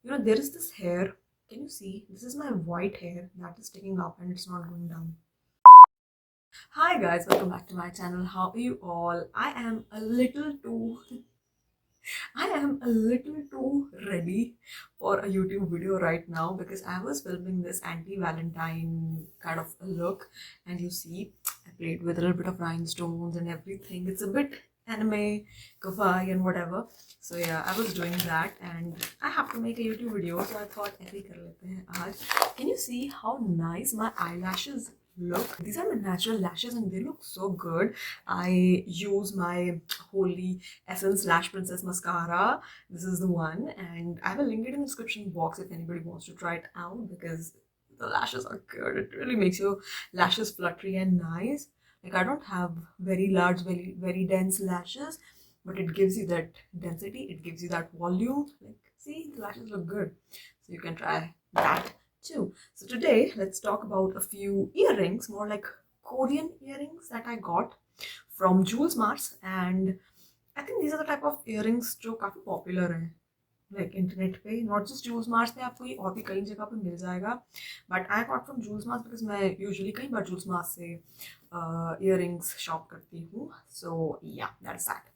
You know, there is this hair. Can you see? This is my white hair that is sticking up and it's not going down. Hi guys, welcome back to my channel. How are you all? I am a little too ready for a YouTube video right now because I was filming this anti-Valentine kind of a look, and you see I played with a little bit of rhinestones and everything. It's a bit anime, kawaii and whatever. So yeah, I was doing that and I have to make a YouTube video, so I thought ऐसे ही कर लेते हैं आज. Can you see how nice my eyelashes look? These are my natural lashes and they look so good. I use my Holy Essence Lash Princess mascara. This is the one, and I will link it in the description box if anybody wants to try it out because the lashes are good. It really makes your lashes fluttery and nice. Like, I don't have very large, very dense lashes, but it gives you that density, it gives you that volume. Like, see, the lashes look good, so you can try that too. So today let's talk about a few earrings, more like Korean earrings that I got from JEWELSMARS, and I think these are the type of earrings जो काफी popular हैं, like internet पे, not just JEWELSMARS पे, आपको ये और भी कई जगह पे मिल जाएगा, but I got from JEWELSMARS because मैं usually कई बार JEWELSMARS से earrings shop करती हूँ. So yeah, that's that.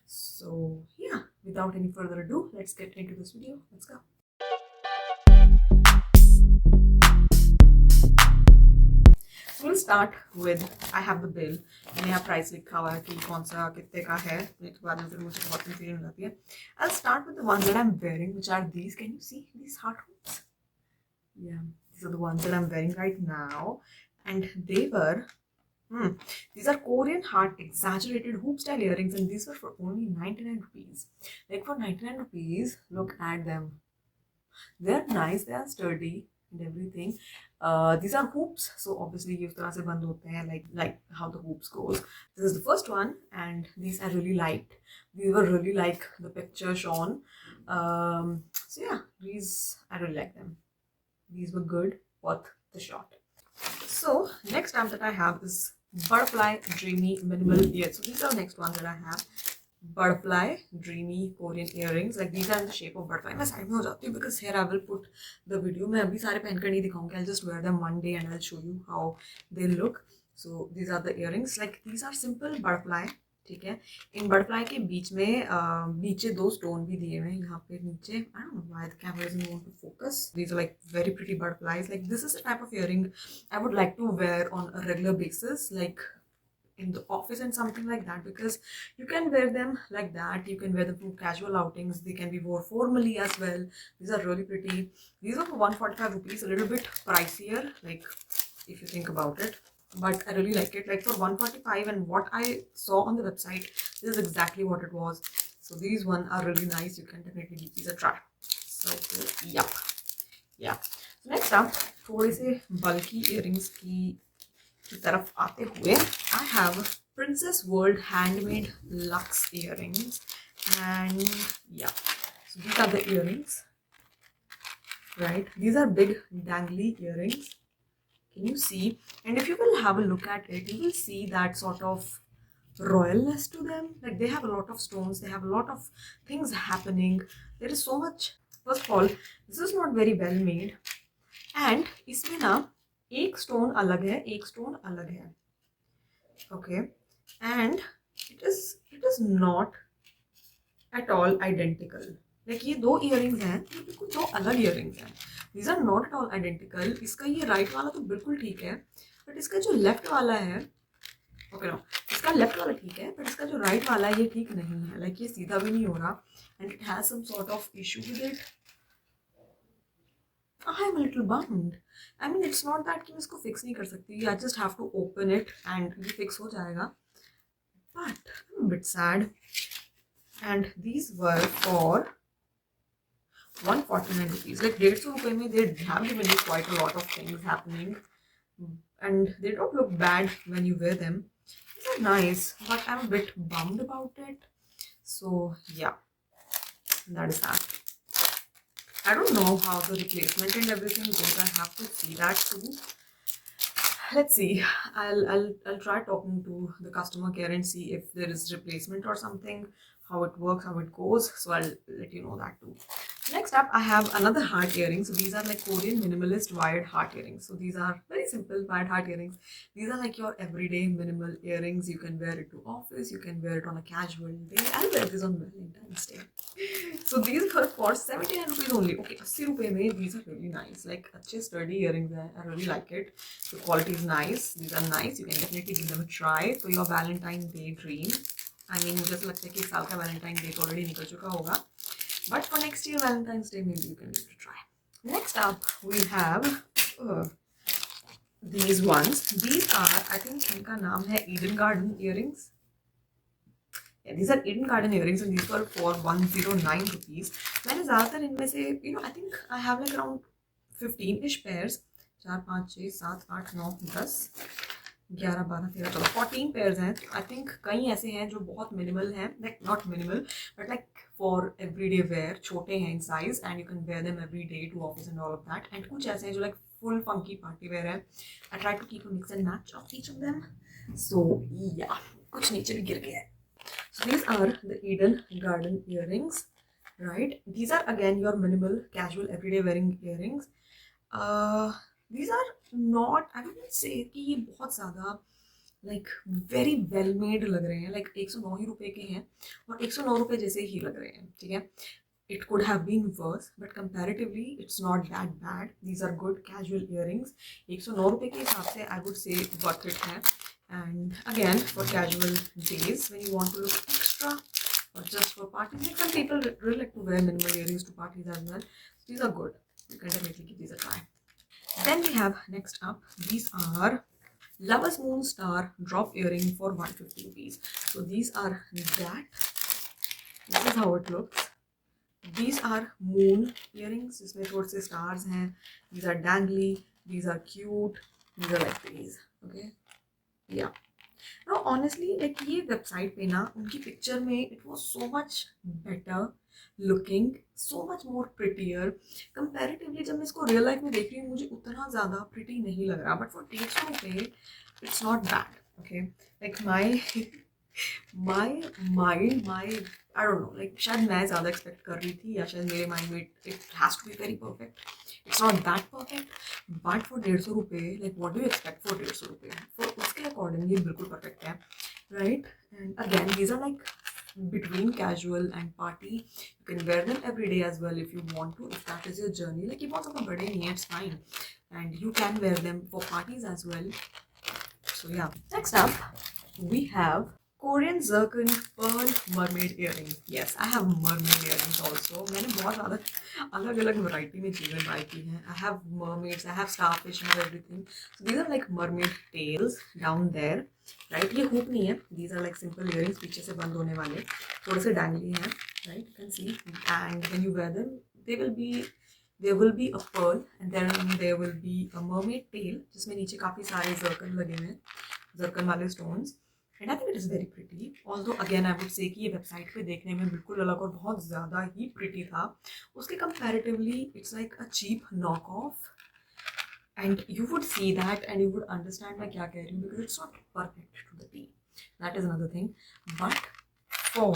So yeah, without any further ado, let's get into this video. Let's go. So we'll start with, I have the bill. मैंने यहाँ price लिखा हुआ है कि कौन सा कितने का है. इसके बाद में फिर मुझे बहुत confusion हो जाती है. I'll start with the ones that I'm wearing, which are these. Can you see these heart hoops? Yeah, these are the ones that I'm wearing right now, and they were. These are Korean heart exaggerated hoop style earrings, and these were for only 99 rupees. Like, for 99 rupees, look at them. They're nice, they are sturdy and everything. These are hoops, so obviously ये उस तरह से बंद होते हैं, like how the hoops goes. This is the first one, and these I really liked. These were really like the picture shown. So yeah, these I really like them. These were good, worth the shot. So next time that I have is butterfly dreamy minimal ear. So these are the next ones that I have. Butterfly dreamy Korean earrings. Like, these are in the shape of butterfly. मैं side में हो जाती हूँ because here I will put the video. मैं अभी सारे पहनकर नहीं दिखाऊंगी. I'll just wear them one day and I'll show you how they look. So these are the earrings. Like, these are simple butterfly. ठीक है. इन butterfly के बीच में नीचे दो stone भी दिए हुए हैं यहाँ पे नीचे. I don't know why the camera doesn't want to focus. These are like very pretty butterflies. Like, this is the type of earring I would like to wear on a regular basis, like in the office and something like that, because you can wear them like that. You can wear them for casual outings. They can be worn formally as well. These are really pretty. These are for 145 rupees, a little bit pricier, like, if you think about it, but I really like it. Like, for 145 and what I saw on the website, this is exactly what it was. So these one are really nice. You can definitely give these a try. So yep, yeah. So next up, थोड़े से bulky earrings की तरफ आते हुए, I have Princess World handmade luxe earrings, and yeah, so these are the earrings, right? These are big dangly earrings. Can you see? And if you will have a look at it, you will see that sort of royalness to them. Like, they have a lot of stones, they have a lot of things happening. There is so much. First of all, this is not very well made, and इसमें ना एक stone अलग है, एक stone अलग है. Okay, and it is not at all identical. Like, ये दो earrings हैं, ये बिल्कुल दो अलग earrings हैं. These are not at all identical. इसका ये right वाला तो बिल्कुल ठीक है, but इसका जो left वाला है, okay no, इसका left वाला ठीक है, but इसका जो right वाला है ये ठीक नहीं है. Like, ये सीधा भी नहीं हो रहा, and it has some sort of issue with it. I'm a little bummed. I mean, it's not that कि मैं इसको fix नहीं कर सकती. I just have to open it and ये fix हो जाएगा. But I'm a bit sad. And these were for 149 rupees. Like, 150 रुपए में they have given you quite a lot of things happening, and they don't look bad when you wear them. These are nice, but I'm a bit bummed about it. So yeah, that is that. I don't know how the replacement and everything goes. I have to see that too. Let's see. I'll try talking to the customer care and see if there is replacement or something, how it works, how it goes. So I'll let you know that too. Next Next up, I have another heart earring. So these are like Korean minimalist wired heart earrings. So these are very simple wired heart earrings. These are like your everyday minimal earrings. You can wear it to office. You can wear it on a casual day. I'll wear this on Valentine's Day. So these are for 79 rupees only. Okay, 80 rupees mein, these are really nice. Like अच्छे sturdy earrings hai. I really like it. The quality is nice. These are nice. You can definitely give them a try for your Valentine's Day dream. I mean, मुझे ऐसा लगता है कि इस साल का Valentine's Day already निकल चुका होगा. But for next year Valentine's Day, maybe you can give it a try. Next up, we have these ones. These are, I think, इनका नाम है Eden Garden earrings. Yeah, these are Eden Garden earrings, and these were for 109 rupees. मैंने ज़्यादातर इनमें से, I think I have like around 15-ish pairs. 4, 5, 6, 7, 8, 9, 10, 11, 12, 13, 14, 14 pairs हैं. I think कई ऐसे हैं जो बहुत minimal हैं, like not minimal, but like for everyday wear, छोटे हैं in size, and you can wear them every day to office and all of that. And कुछ ऐसे हैं जो like full funky party wear है. I try to keep a mix and match of each of them. So yeah, कुछ नीचे भी गिर गया है. So these are the Eden Garden earrings, right? These are again your minimal, casual, everyday wearing earrings. These are not, I wouldn't say कि ये बहुत ज़्यादा like very well made लग रहे हैं. Like 109 ही रुपए के हैं और 109 रुपए जैसे ही लग रहे हैं. ठीक है? It could have been worse, but comparatively it's not that bad. These are good casual earrings. 109 रुपए के हिसाब से I would say worth it है. And again, for casual days when you want to look extra or just for parties, like some people really like to wear minimal earrings to parties as well. So these are good. You can definitely give these a try. Then we have next up, these are Lover's Moon Star drop earring for 150 rupees. So these are that. This is how it looks. These are moon earrings. जिसमें थोड़े से stars हैं. These are dangly. These are cute. These are like these. Okay. Yeah. No, honestly, like ये website पे ना उनकी picture में it was so much better looking, so much more prettier. Comparatively जब मैं इसको real life में देख रही हूँ मुझे उतना ज़्यादा pretty नहीं लग रहा. But for 150 रुपए, it's not bad. Okay, like my mind, I don't know, like शायद मैं ज़्यादा expect कर रही थी या शायद मेरे mind में it has to be very perfect. It's not that perfect, but for 150 रुपए, like what do you expect for 150 रुपए? For उसके according ये बिल्कुल perfect है, right? And again, these are like between casual and party. You can wear them every day as well if you want to, if that is your journey. Like ये बहुत ज़्यादा बड़े नहीं हैं, it's fine, and you can wear them for parties as well. So yeah. Next up, we have Korean Zircon Pearl Mermaid Earring. Yes, I have mermaid earrings also. मैंने बहुत ज़्यादा अलग-अलग variety में चीज़ें buy की हैं. I have mermaids, I have starfish and everything. So these are like mermaid tails down there, right? ये hoop नहीं है. These are like simple earrings, पीछे से बंद होने वाले. थोड़े से dangly हैं, right? You can see. And when you wear them, there will be a pearl, and then there will be a mermaid tail, जिसमें नीचे काफ़ी सारे zircon लगे हुए हैं, zircon वाले stones. And I think it is very pretty. Although again I would say कि ये website पे देखने में बिल्कुल अलग और बहुत ज़्यादा ही pretty था. उसके comparatively it's like a cheap knockoff. And you would see that and you would understand मैं क्या कह रही हूँ because it's not perfect to the T. That is another thing. But for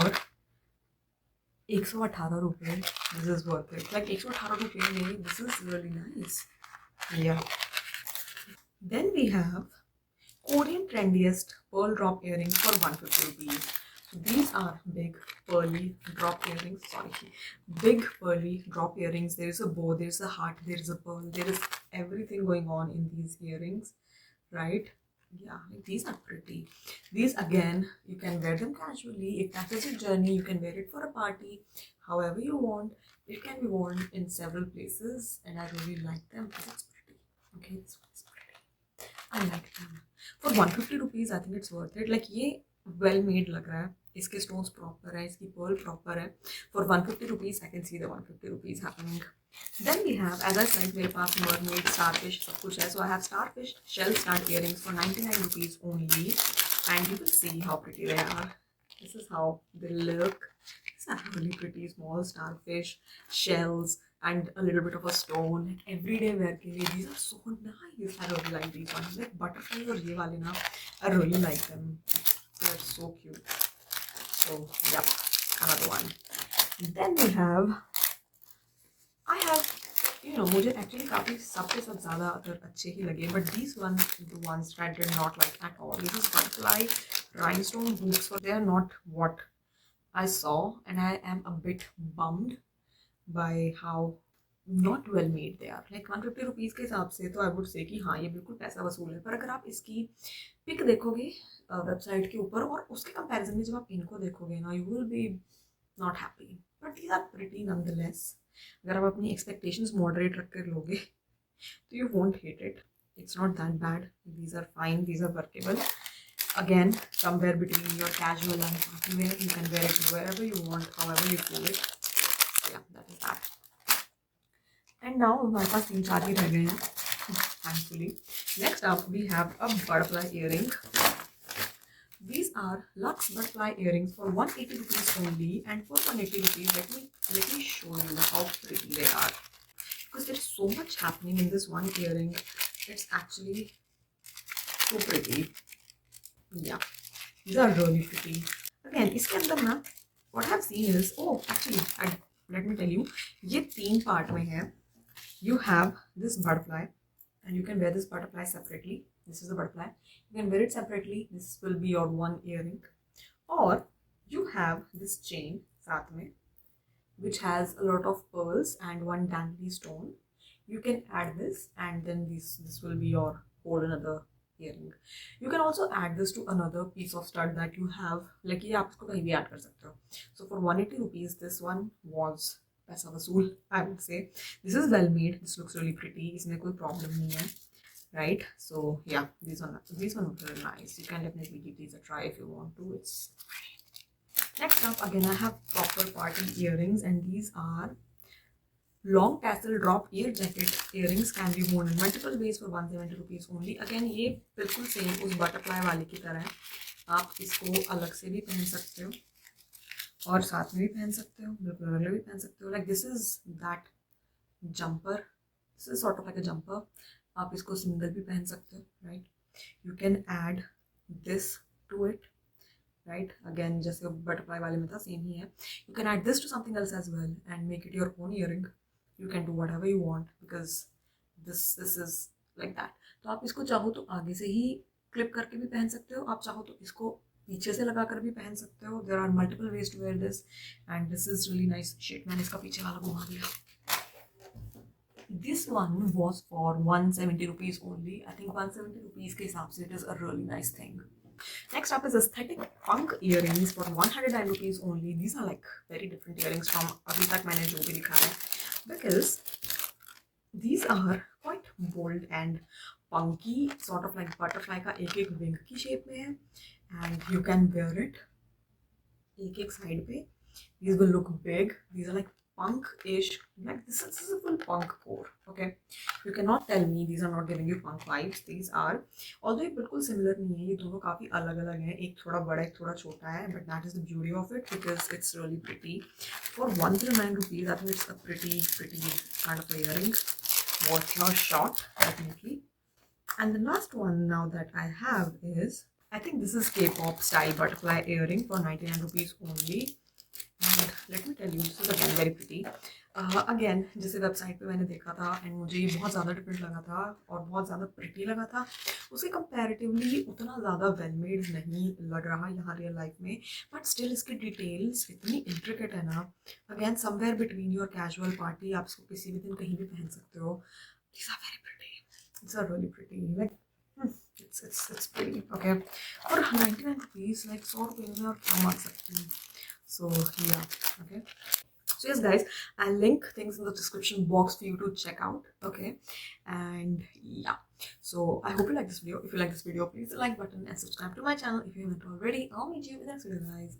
118 रुपए, this is worth it. Like 118 रुपए में this is really nice. Yeah. Then we have Korean trendiest pearl drop earrings for 150 rupees. So these are big pearly drop earrings. Sorry, big pearly drop earrings. There is a bow, there is a heart, there is a pearl, there is everything going on in these earrings, right? Yeah, like these are pretty. These again, you can wear them casually. If that is your journey, you can wear it for a party, however you want. It can be worn in several places, and I really like them because it's pretty. Okay, this one is pretty. I like them. For 150 rupees, I think it's worth it. Like ये well made लग रहा है. इसके stones proper है, इसकी pearl proper है. For 150 rupees, I can see the 150 rupees happening. Then we have, as I said, मेरे पास mermaid, starfish, सब कुछ है. So I have starfish shell stud earrings for 99 rupees only, and you will see how pretty they are. This is how they look. These are really pretty, small starfish shells and a little bit of a stone. Everyday wear के लिए these are so nice. I really like these ones. Like butterflies और ये वाले ना, I really like them. They're so cute. So yeah, another one. Then we have I have, मुझे actually काफी सबसे सब ज़्यादा अगर अच्छे ही लगे, but these ones, the ones that I did not like at all. This is butterfly rhinestone hoops, so they are not what I saw, and I am a bit bummed by how not well made they are. Like 150 rupees के हिसाब से तो I would say कि हाँ ये बिल्कुल पैसा वसूल है, पर अगर आप इसकी पिक देखोगे वेबसाइट के ऊपर और उसके कंपैरिजन में जब आप इनको देखोगे ना, you will be not happy. But these are pretty nonetheless. अगर आप अपनी expectations moderate रख कर लोगे तो you won't hate it. It's not that bad. These are fine. These are workable. Again, somewhere between your casual and party wear, you can wear it wherever you want, however you feel it. So yeah, that is that. And now हमारे पास 3-4 ही रह गए हैं, thankfully. Next up, we have a butterfly earring. These are Lux butterfly earrings for 180 rupees only, and for 180 rupees, let me show you how pretty they are. Because there's so much happening in this one earring. It's actually so pretty. Yeah, these are really pretty. Again, इसके अंदर ना what I've seen is, oh actually let me tell you, ये 3 part में है. You have this butterfly, and you can wear this butterfly separately. This is the butterfly. You can wear it separately. This will be your one earring. Or you have this chain साथ में, which has a lot of pearls and one dangly stone. You can add this, and then this will be your whole another earring. You can also add this to another piece of stud that you have. Like ये आप इसको कहीं भी add कर सकते हो. So for 180 rupees, this one was पैसा वसूल, I would say. This is well made. This looks really pretty. इसमें कोई problem नहीं है, right? So yeah, these one look really nice. You can definitely give these a try if you want to. It's next up, again I have proper party earrings, and these are long tassel drop ear jacket earrings. Can be worn in multiple ways for 170 rupees only. Again ये बिल्कुल same उस butterfly वाले की तरह है. आप इसको अलग से भी पहन सकते हो और साथ में भी पहन सकते हो, बिल्कुल अलग भी पहन सकते हो. Like this is that jumper. This is sort of like a jumper. आप इसको सिंगल भी पहन सकते हो, right? You can add this to it, right? Again, जैसे butterfly वाले में था, same ही है. You can add this to something else as well and make it your own earring. You can do whatever you want because this is like that. तो आप इसको चाहो तो आगे से ही क्लिप करके भी पहन सकते हो, आप चाहो तो इसको पीछे से लगा कर भी पहन सकते हो. There are multiple ways to wear this, and this is really nice. Shit, मैंने इसका पीछे वाला घुमा दिया. This one was for 170 rupees only. I think 170 rupees के हिसाब से it is a really nice thing. Next up is aesthetic punk earrings for 109 rupees only. These are like very different earrings from अभी तक मैंने जो भी दिखाया है, because these are quite bold and punky, sort of like butterfly का एक wing की shape में है, and you can wear it एक side पे. These will look big. These are like punk-ish. Like this is a full punk core. Okay, you cannot tell me these are not giving you punk vibes. These are, although ये बिल्कुल similar नहीं है, ये दोनों काफी अलग-अलग हैं. एक थोड़ा बड़ा, एक थोड़ा छोटा है, but that is the beauty of it because it's really pretty. For 109 rupees, I think it's a pretty kind of a earring. Worth your shot, definitely. And the last one now that I have is, I think this is K-pop style butterfly earring for 99 rupees only. And let me tell you, this is again very pretty. Again, जैसे website पे मैंने देखा था and मुझे ये बहुत ज़्यादा different लगा था और बहुत ज़्यादा प्रिटी लगा था, उसके कंपैरेटिवली उतना ज़्यादा वेल मेड नहीं लग रहा यहाँ रियल लाइफ में, बट स्टिल इसकी डिटेल्स इतनी इंट्रिकेट है ना. Again somewhere between your casual party, आप इसको किसी भी दिन कहीं भी पहन सकते हो. These are very pretty. These are really pretty. Like it's pretty. Okay, for 99 rupees, like 100 रुपये में आप क्या मांग सकते हैं. So yeah, okay. So yes guys, I'll link things in the description box for you to check out. Okay, and yeah, so I hope you like this video. If you like this video, please hit the like button and subscribe to my channel if you haven't already. I'll meet you in the next video guys.